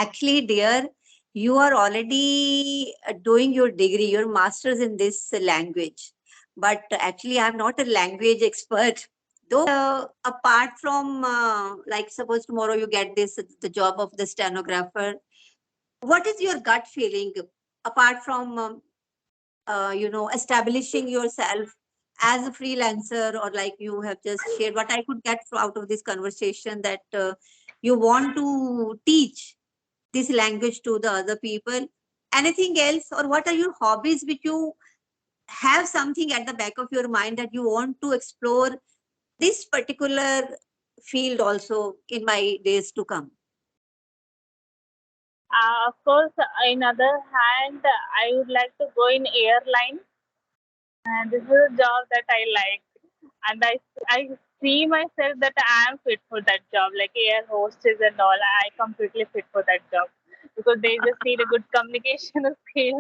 Actually, dear, you are already doing your degree, your master's in this language. But actually, I'm not a language expert. Though, apart from, like, suppose tomorrow you get the job of the stenographer, what is your gut feeling apart from, establishing yourself as a freelancer, or like you have just shared what I could get out of this conversation, that you want to teach this language to the other people. Anything else, or what are your hobbies which you have something at the back of your mind that you want to explore this particular field also in my days to come? Of course, in other hand, I would like to go in airline, and this is a job that I like, and I see myself that I am fit for that job, like air hostess and all. I completely fit for that job because they just need a good communication skill.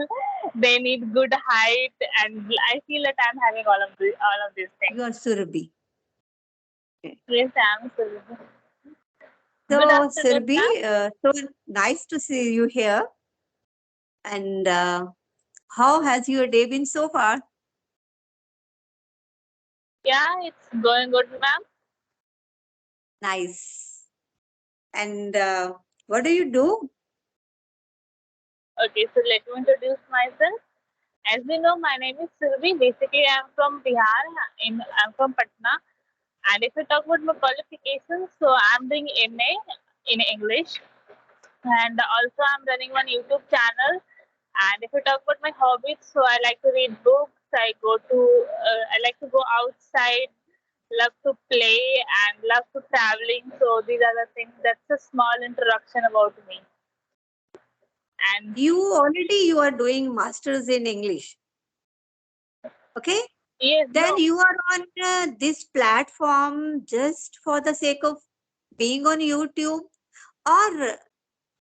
They need good height, and I feel that I'm having all of these things. You are Surbhi. Okay. Yes, I'm so good So, afternoon, Surbhi, ma'am. so nice to see you here. And how has your day been so far? Yeah, it's going good, ma'am. Nice. And what do you do? Okay, so let me introduce myself. As you know, my name is Surbhi. Basically, I'm from Bihar. I'm from Patna. And if we talk about my qualifications, so I'm doing MA in English, and also I'm running one YouTube channel. And if we talk about my hobbies, so I like to read books. I like to go outside, love to play, and love to traveling. So these are the things. That's a small introduction about me. And You are doing masters in English. Okay. yes, Then no, you are on this platform just for the sake of being on YouTube, or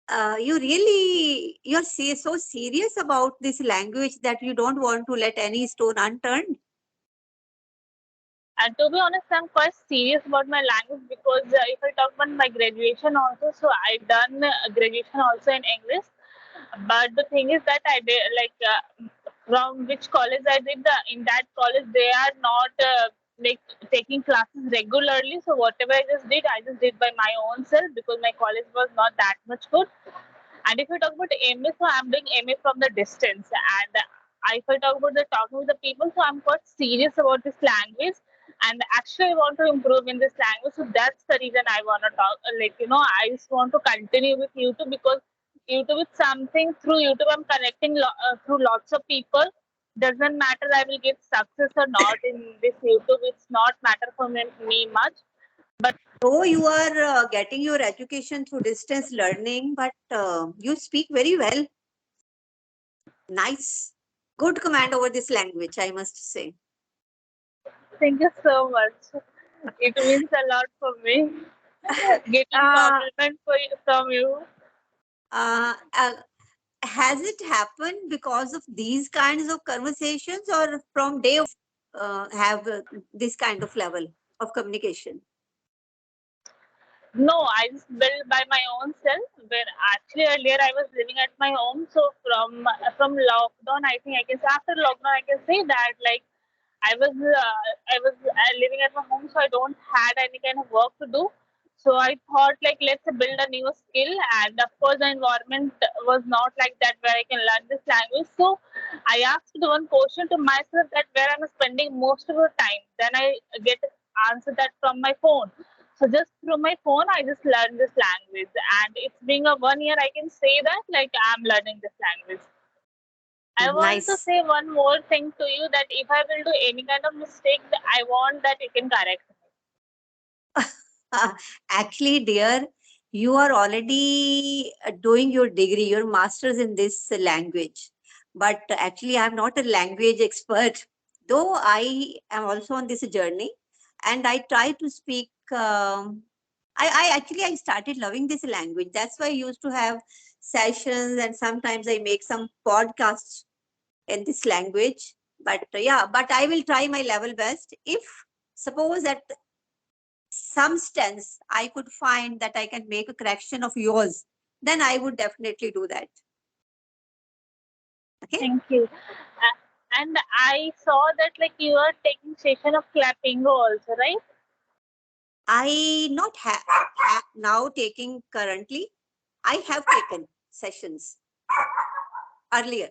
you're so serious about this language that you don't want to let any stone unturned. and to be honest, I'm quite serious about my language because if I talk about my graduation also, so I done graduation also in English. But the thing is that I did from which college I did in that college they are not like taking classes regularly. So whatever I just did by my own self because my college was not that much good. And if you talk about MA, so I'm doing MA from the distance. And if I talk about the talking with the people, so I'm quite serious about this language. And actually, I want to improve in this language. So that's the reason I want to talk. I just want to continue with YouTube because YouTube is something through YouTube. I'm connecting through lots of people. Doesn't matter I will get success or not in this YouTube. It's not matter for me much. Though you are getting your education through distance learning, but you speak very well. Nice. Good command over this language, I must say. Thank you so much. It means a lot for me. Getting uh, compliment from you. uh, uh, has it happened because of these kinds of conversations, or from day have this kind of level of communication? No, I just built by my own self. Where actually earlier I was living at my home. So from lockdown, I think I can say after lockdown I can say that like I was living at my home, so I don't had any kind of work to do. So I thought like let's build a new skill, and of course the environment was not like that where I can learn this language. So I asked one question to myself that where I'm spending most of the time. Then I get answer that from my phone. So just through my phone, I just learned this language, and it's been a 1 year. I can say that like I'm learning this language. I want to Nice. say one more thing to you that if I will do any kind of mistake, I want that you can correct me. Actually, dear, you are already doing your degree, your master's in this language. But actually, I'm not a language expert, though I am also on this journey, and I try to speak. I started loving this language. That's why I used to have sessions, and sometimes I make some podcasts in this language. But yeah, but I will try my level best. If suppose at some stance I could find that I can make a correction of yours, then I would definitely do that. Okay. Thank you. And I saw that like you are taking session of Clapingo also, right? I not now taking currently. I have taken sessions earlier.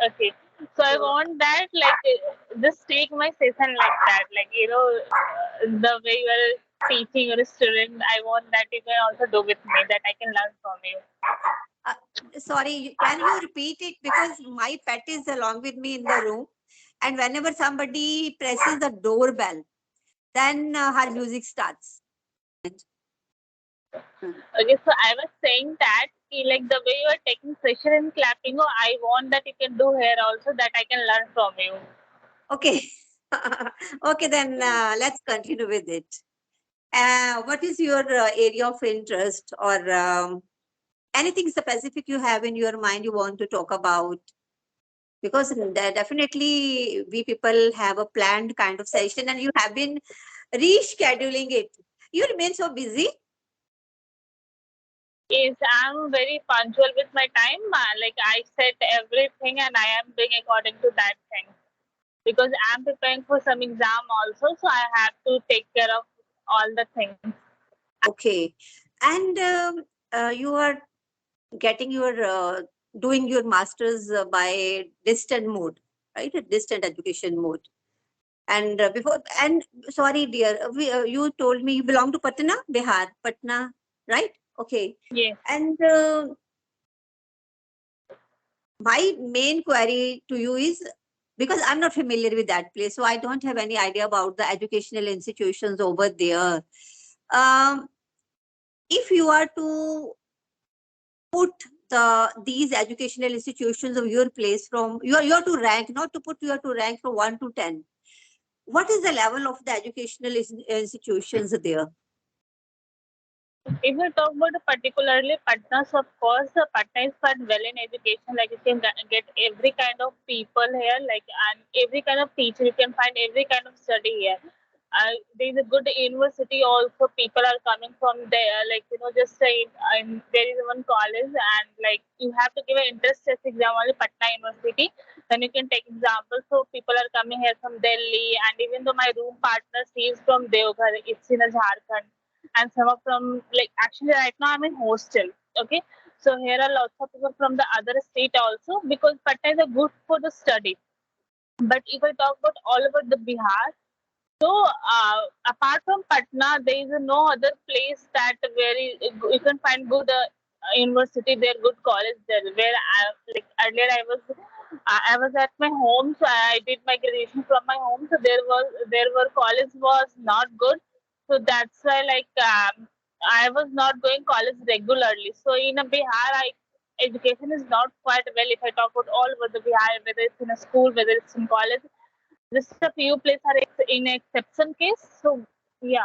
Okay. So I want that like just take my session like that, like the way you are teaching your student. I want that you can also do with me, that I can learn from you. Sorry, can you repeat it? Because my pet is along with me in the room, and whenever somebody presses the doorbell, then her music starts. Okay, so I was saying that like the way you are taking pressure in Clapingo, I want that you can do here also, that I can learn from you. Okay. Okay, then let's continue with it. What is your area of interest, or anything specific you have in your mind you want to talk about? Because definitely we people have a planned kind of session and you have been rescheduling it. You remain so busy. Yes, I'm very punctual with my time. Like I set everything and I am doing according to that thing, because I'm preparing for some exam also, so I have to take care of all the things. Okay. And you are getting your doing your masters by distant mode, right? A distant education mode. And before, and sorry, dear, you told me you belong to Patna, Bihar, Patna, right? Okay. Yes. And my main query to you is, because I'm not familiar with that place, so I don't have any idea about the educational institutions over there. Um, if you are to put these educational institutions of your place from you are to rank, not to put, you are to rank from 1 to 10, what is the level of the educational institutions there? If you talk about particularly Patna, so of course Patna is quite well in education. Like you can get every kind of people here, like and every kind of teacher. You can find every kind of study here. There is a good university also. People are coming from there. Like just say there is one college, and like you have to give an interest test exam only Patna University. Then you can take example. So people are coming here from Delhi, and even though my room partner, she is from Deoghar, it's in a Jharkhand, and some of them, like actually right now I'm in hostel. Okay, so here are lots of people from the other state also, because Patna is a good for the study. But if I talk about all over the Bihar, so apart from Patna, there is no other place that where you can find good university there, good college there. Where like earlier I was at my home, so I did my graduation from my home. So there were college was not good, so that's why like I was not going college regularly. So in a Bihar, education is not quite well. If I talk about all over the Bihar, whether it's in a school, whether it's in college, just a few places are in exception case. So yeah,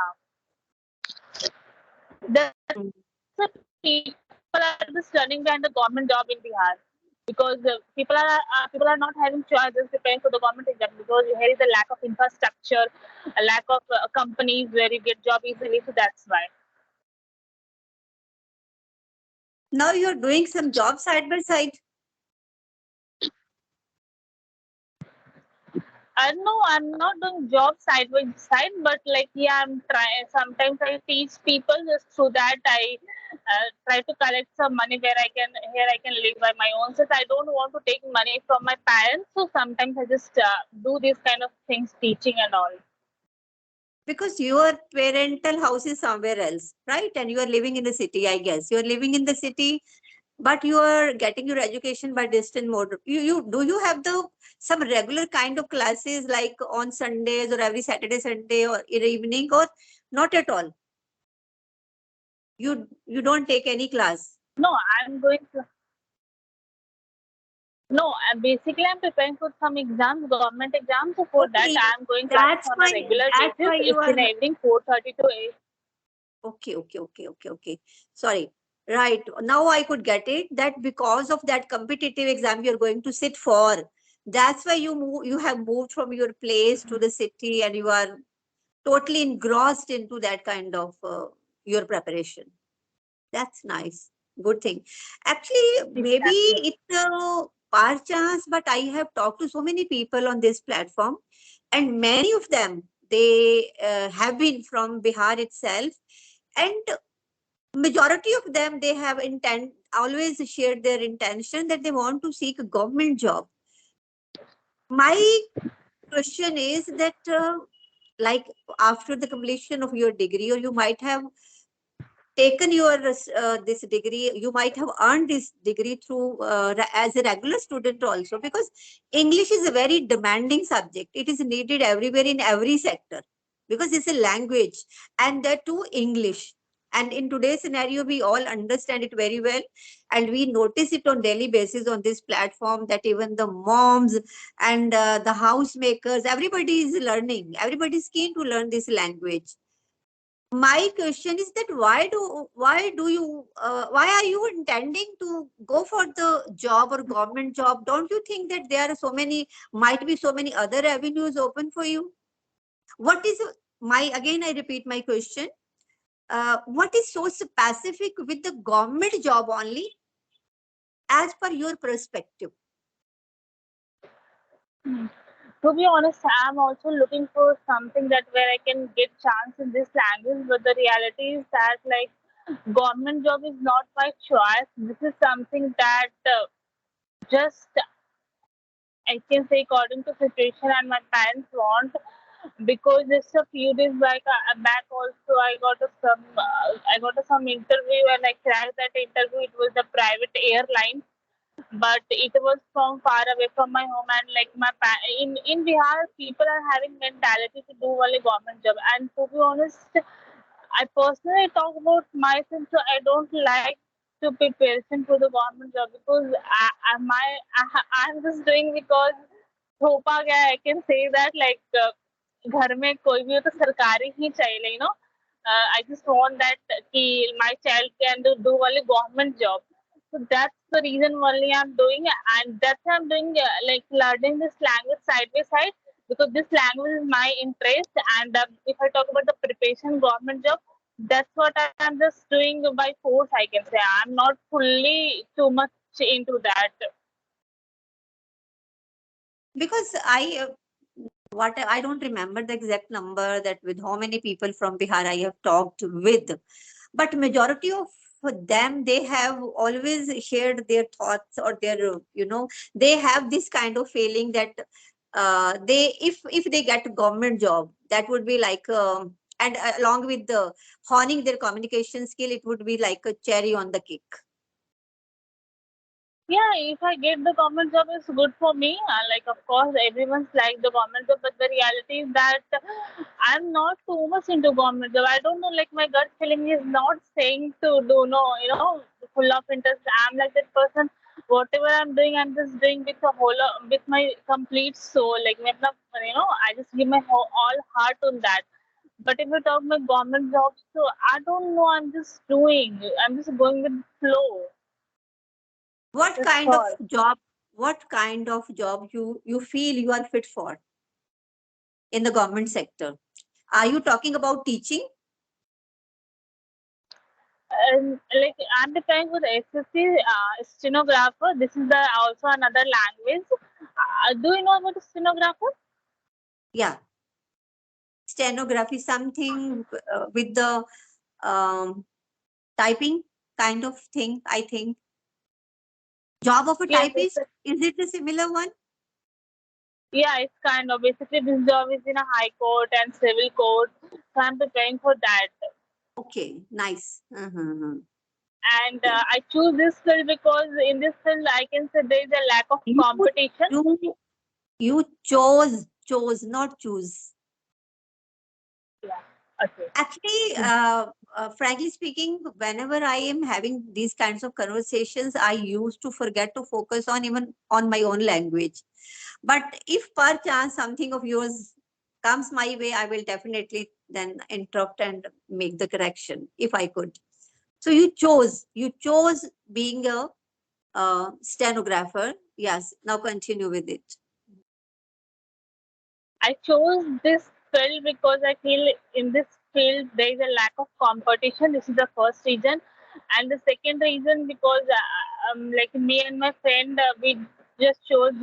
there's a people are just running behind the government job in Bihar, because people are not having choice, just preparing for the government exam, because here is a lack of infrastructure, a lack of companies where you get job easily. So that's why. Now you're doing some job side by side. No, I'm not doing job side by side, but like yeah, I'm trying. Sometimes I teach people, just through that I try to collect some money where I can live by my own. Since I don't want to take money from my parents, so sometimes I just do these kind of things, teaching and all. Because your parental house is somewhere else, right? And you are living in the city, I guess. You are living in the city, but you are getting your education by distant mode. You do you have the some regular kind of classes like on Sundays or every Saturday, Sunday, or in the evening, or not at all? You don't take any class. No, I'm going to. No, basically I'm preparing for some exams, government exams. So for that, Okay, I'm going classes that's on a why regular that's basis. why you It's are in the evening, 4:30 to 8. okay. Sorry. Right. Now I could get it, that because of that competitive exam you're going to sit for. That's why you have moved from your place to the city and you are totally engrossed into that kind of your preparation. That's nice. Good thing. Actually, maybe Exactly. it's a par chance, but I have talked to so many people on this platform, and many of them they have been from Bihar itself, and majority of them they have intent always shared their intention that they want to seek a government job. My question is that like after the completion of your degree, or you might have taken your this degree, you might have earned this degree through as a regular student also, because English is a very demanding subject. It is needed everywhere in every sector, because it's a language, and that too English. And in today's scenario we all understand it very well, and we notice it on daily basis on this platform that even the moms and the housemakers, everybody is learning, everybody is keen to learn this language. My question is that why do you why are you intending to go for the job or government job? Don't you think that there are so many, might be so many other avenues open for you? What is my, again I repeat my question, what is so specific with the government job only as per your perspective? Hmm. To be honest, I'm also looking for something that where I can get chance in this language. But the reality is that like government job is not my choice. This is something that just I can say according to situation and my parents want. Because just a few days back also I got some interview and I cracked that interview. It was a private airline, but it was from far away from my home, and like in Bihar people are having mentality to do only government job. And to be honest, I personally talk about myself, so I don't like to preparation for the government job because I'm just doing because थोपा गया है. I can say that like घर में कोई भी हो तो सरकारी ही चाहिए, you know. I just want that कि my child can do only government job. So that's the reason only I'm doing, and that's why I'm doing like learning this language side by side because this language is my interest. And if I talk about the preparation government job, that's what I'm just doing by force. I can say I'm not fully too much into that. Because I what I don't remember the exact number that with how many people from Bihar I have talked with, but majority of them they have always shared their thoughts or their they have this kind of feeling that they if they get a government job, that would be like and along with the honing their communication skill, it would be like a cherry on the cake. Yeah, if I get the government job, it's good for me. Like, of course, everyone's like the government job, but the reality is that I'm not too much into government job. I don't know, like, my gut feeling is not saying to do no, you know, full of interest. I'm like that person. Whatever I'm doing, I'm just doing with the whole, with my complete soul. Like, you know, I just give my all heart on that. But if you talk my government job, so I don't know. I'm just doing. I'm just going with the flow. What That's kind of all. job, what kind of job you feel you are fit for in the government sector? Are you talking about teaching? And like I'm preparing for the SSC stenographer. This is the also another language. Do you know about the stenographer? Yeah, stenography, something with the um, typing kind of thing, I think. Job of a Yes, typist, is it a similar one? yeah, it's kind of basically this job is in a high court and civil court. So I'm preparing for that. Okay, nice. And Okay. I choose this field because in this field I can say there is a lack of You competition. you you chose, not choose. Yeah. Okay. Actually, frankly speaking, whenever I am having these kinds of conversations, I used to forget to focus on even on my own language. But if per chance something of yours comes my way, I will definitely then interrupt and make the correction if I could. So you chose being a stenographer. Yes. Now continue with it. I chose this field because I feel in this field there is a lack of competition. This is the first reason. And the second reason because like me and my friend we just chose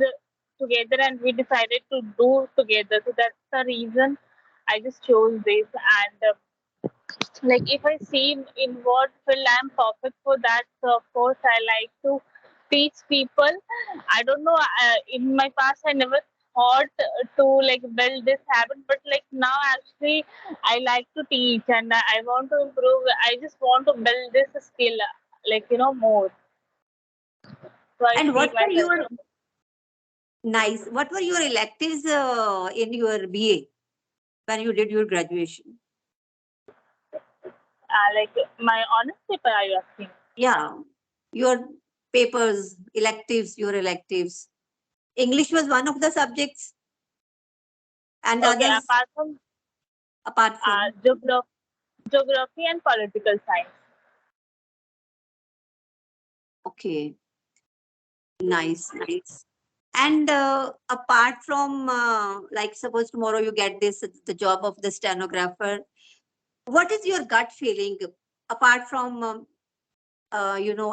together and we decided to do together. So that's the reason I just chose this. And like if I see in what field I'm perfect for that, so of course I like to teach people. I don't know. In my past, I never thought to like build this habit, but like now actually I like to teach and I want to improve. I just want to build this skill, like more. So I And see what were myself. your nice? What were your electives in your BA when you did your graduation? Like my honest paper, are you asking? Yeah, your papers, electives, your electives. English was one of the subjects, and the Okay, others apart from apart from. geography and political science. Okay, nice, nice. And apart from, like, suppose tomorrow you get the job of the stenographer, what is your gut feeling apart from,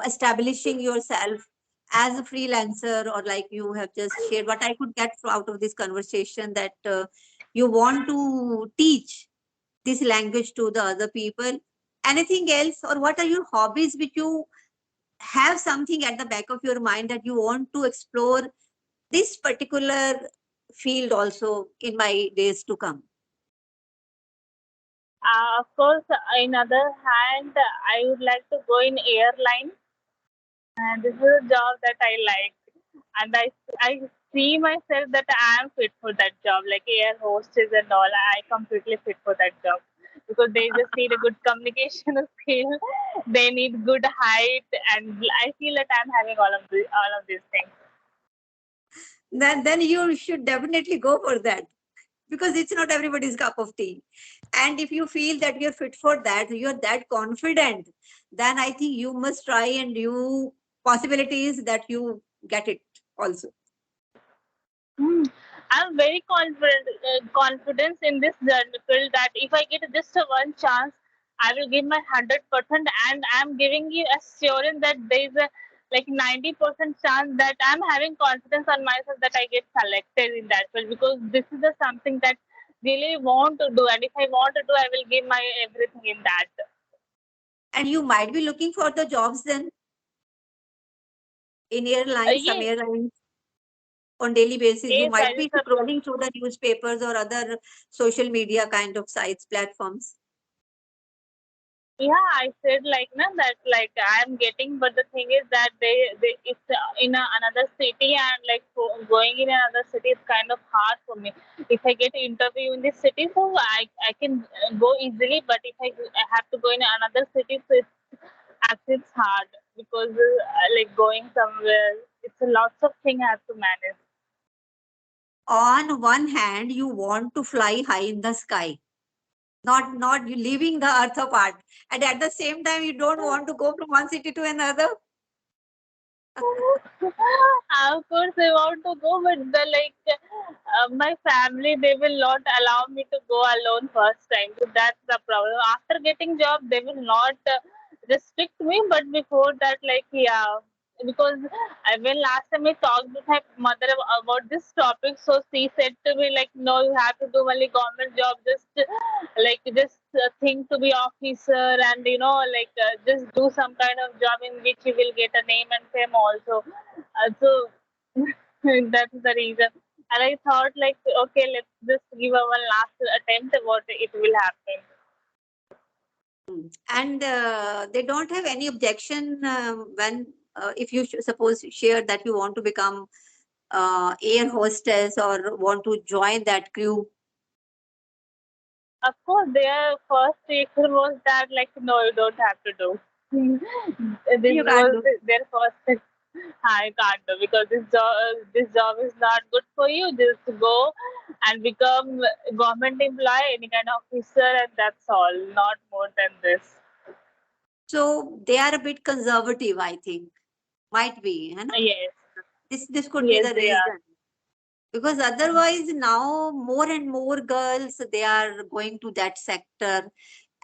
establishing yourself as a freelancer, or like you have just shared, what I could get out of this conversation that you want to teach this language to the other people. Anything else, or what are your hobbies which you have something at the back of your mind that you want to explore this particular field also in my days to come? Of course, in other hand, I would like to go in airline, and this is a job that I like, and I see myself that I am fit for that job, like air hostess and all. I completely fit for that job because they just need a good communication skill. They need good height, and I feel that I'm having all of these things. Then you should definitely go for that, because it's not everybody's cup of tea. And if you feel that you're fit for that, you're that confident, then I think you must try, and you possibilities that you get it also. Hmm. I'm very confidence in this field that if I get just a one chance, I will give my 100%, and I'm giving you assurance that there is a like 90% chance that I'm having confidence on myself that I get selected in that field because this is the something that really want to do, and if I want to do, I will give my everything in that. And you might be looking for the jobs then in airlines, some Yes, airlines on daily basis. You yes, I might be just have to. scrolling through the newspapers or other social media kind of sites, platforms. Yeah, I said like na that like I'm getting, but the thing is that they it's in another city and like going in another city is kind of hard for me. If I get interview in this city, so I can go easily, but if I have to go in another city, so it's hard because like going somewhere, it's a lots of thing I have to manage. On one hand, you want to fly high in the sky, not you leaving the earth apart, and at the same time you don't want to go from one city to another. Of course, I want to go, but my family they will not allow me to go alone first time. So that's the problem. After getting job, they will not restrict me, but before that, like yeah, because when last time I talked with my mother about this topic, so she said to me like, no, you have to do only government job. Just think to be officer, and just do some kind of job in which you will get a name and fame also. So that's the reason. And I thought like, okay, let's just give a one last attempt what it will happen. And they don't have any objection when if you suppose share that you want to become air hostess or want to join that crew. Of course, their first reaction was that like, no, you don't have to do. This You can't was do. their first. I can't do because this job is not good for you. Just go and become government employee, any kind of officer, and that's all. Not more than this. So they are a bit conservative, I think. Might be, है ना? Yes, This could be yes, the they are. reason. Because otherwise now more and more girls they are going to that sector,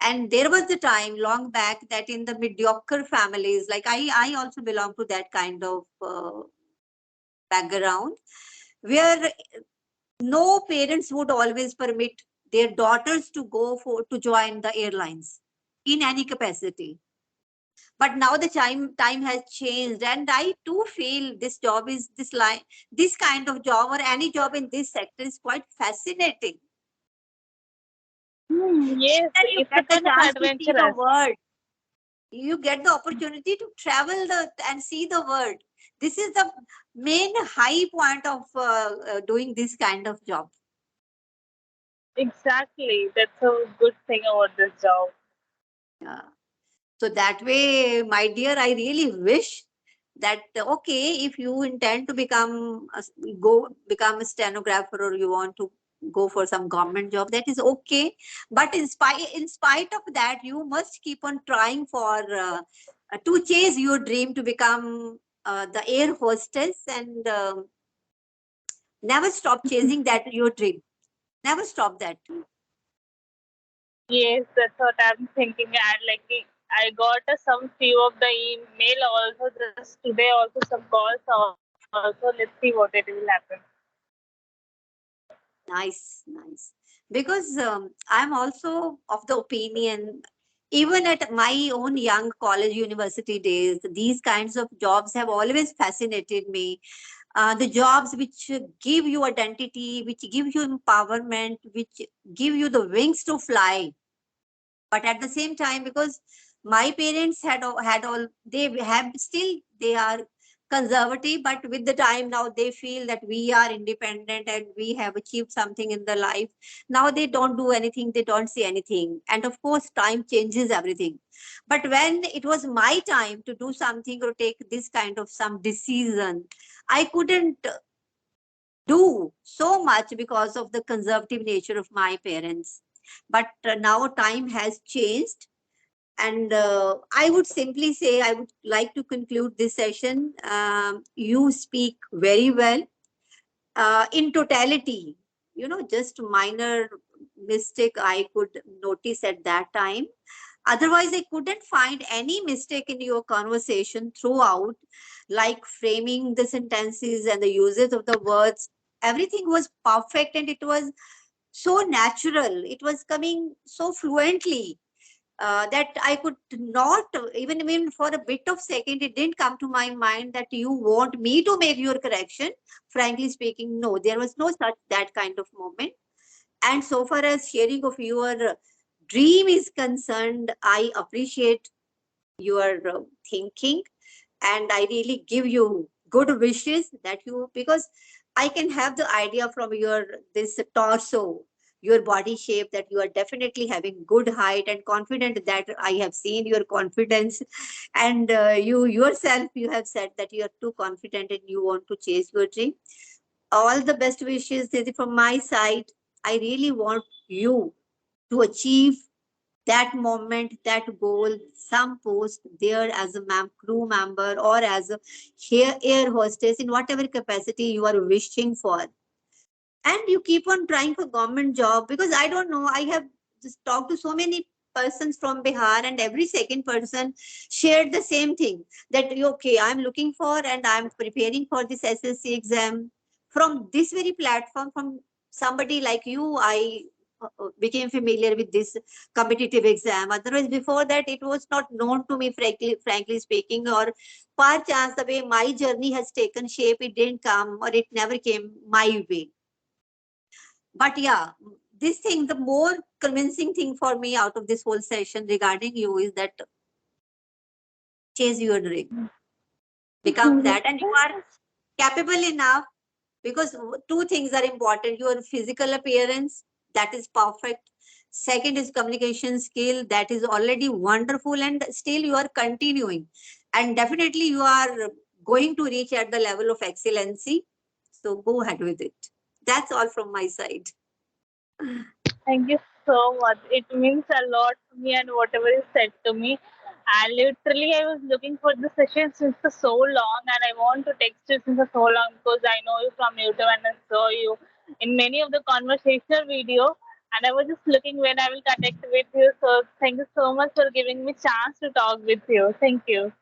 And there was a time long back that in the mediocre families, like I also belong to that kind of background, where no parents would always permit their daughters to go for to join the airlines in any capacity. But now the time has changed, and I too feel this job is this line, this kind of job or any job in this sector is quite fascinating. Yes, That you it's a get the kind of chance to see the adventurous. world, you get the opportunity to travel and see the world. This is the main high point of doing this kind of job. Exactly. That's a good thing about this job. Yeah. So that way, my dear, I really wish that okay, if you intend to go become a stenographer, or you want to go for some government job, that is okay. But in spite of that, you must keep on trying for to chase your dream to become the air hostess, and never stop chasing that your dream. Never stop that. Yes, that's what I'm thinking. And like I got some few of the email also just today, also some calls also. Let's see what it will happen. Nice, nice. Because I'm also of the opinion, even at my own young college university days, these kinds of jobs have always fascinated me. The jobs which give you identity, which give you empowerment, which give you the wings to fly. But at the same time, because my parents had all, they have still, they are conservative, but with the time now they feel that we are independent and we have achieved something in the life. Now they don't do anything, they don't say anything, and of course time changes everything. But when it was my time to do something or take this kind of some decision, I couldn't do so much because of the conservative nature of my parents. But now time has changed, and I would simply say, I would like to conclude this session. You speak very well. In totality, just minor mistake I could notice at that time. Otherwise, I couldn't find any mistake in your conversation throughout, like framing the sentences and the usage of the words. Everything was perfect and it was so natural. It was coming so fluently that I could not, even for a bit of second, it didn't come to my mind that you want me to make your correction. Frankly speaking, no, there was no such that kind of moment. And so far as sharing of your dream is concerned, I appreciate your thinking, and I really give you good wishes that you, because I can have the idea from your this torso, your body shape, that you are definitely having good height and confident, that I have seen your confidence. And you yourself, you have said that you are too confident and you want to chase your dream. All the best wishes, Didi, from my side. I really want you to achieve that moment, that goal, some post there as a crew member or as a air hostess, in whatever capacity you are wishing for. And you keep on trying for government job, because I don't know, I have just talked to so many persons from Bihar, and every second person shared the same thing, that okay, I'm looking for and I'm preparing for this SSC exam. From this very platform, from somebody like you, I became familiar with this competitive exam. Otherwise, before that, it was not known to me, frankly speaking, or par chance, the way my journey has taken shape, it didn't come or it never came my way. But yeah, this thing, the more convincing thing for me out of this whole session regarding you is that chase your dream, become that, and you are capable enough, because two things are important: your physical appearance, that is perfect. Second is communication skill, that is already wonderful, and still you are continuing, and definitely you are going to reach at the level of excellency. So go ahead with it. That's all from my side. Thank you so much. It means a lot to me and whatever is said to me. And literally, I was looking for the session since for so long, and I want to text you since for so long because I know you from YouTube and I saw you in many of the conversational video. and I was just looking when I will connect with you. So thank you so much for giving me chance to talk with you. Thank you.